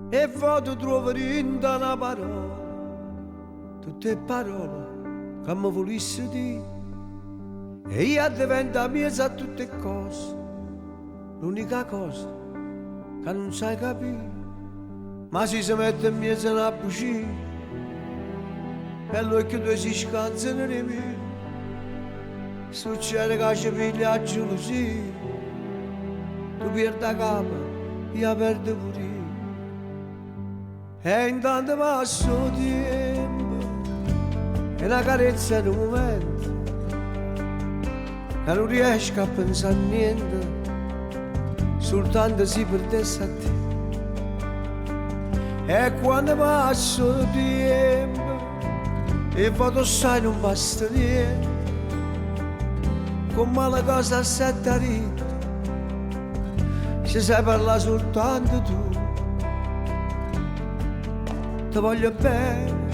e vado trovare in una parola, tutte parole che mi volessi dire, e io diventa mia sa tutte cose, l'unica cosa che non sai capire, ma si mette in mezzo una bugia, e lui che tu si scansa nelle mie, succede che ci piglia la gelosia, tu perdi la capa, io perdo pure io. E intanto passa il tempo, e una carezza di un momento, e non riesco a pensare a niente, soltanto si perdesse a te. E quando passa il tempo, e vado sai non basta niente, come la cosa assetta rita, se sai parlare soltanto tu, ti voglio bene.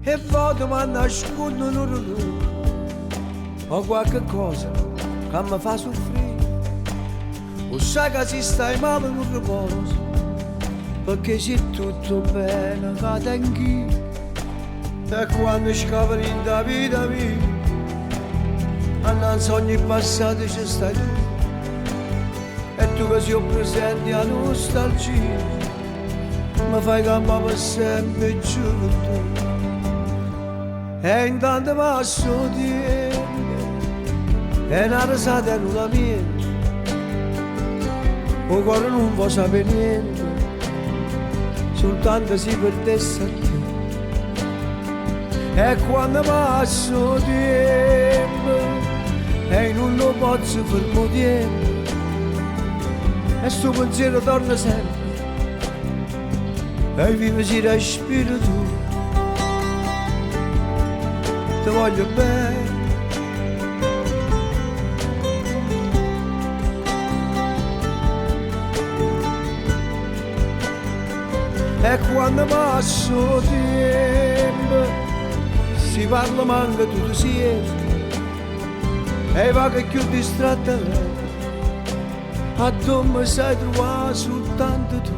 E vado ma nascondo un orologio o qualche cosa che mi fa soffrire, o sai che si stai male non riposo, perché c'è tutto bene che tengo, e quando scapri in da vita mia, annanzi ogni passato ci stai tu, e tu che sei presente a nostalgia, mi fai campare per sempre gioventù. E intanto passo tempo, e una risata non la mia, o cuore non può sapere niente, soltanto si perdesse a te. E quando passo tempo, e non lo posso fermo tempo, e sto pensiero torna sempre, e vive si respira tu, ti voglio bene. E quando passo tempo, si parla manca tutto siete, e va che più distratta lei, a dove sai trovare soltanto tu,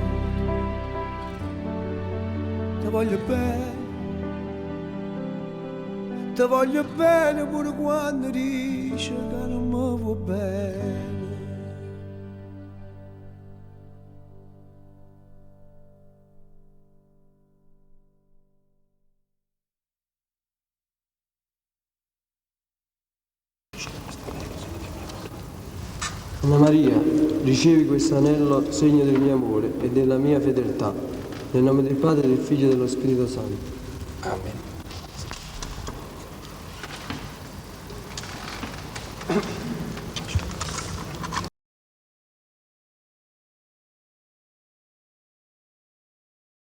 ti voglio bene. Ti voglio bene pure quando dici che non mi va bene. Anna Maria, ricevi questo anello, segno del mio amore e della mia fedeltà, nel nome del Padre, del Figlio e dello Spirito Santo. Amen.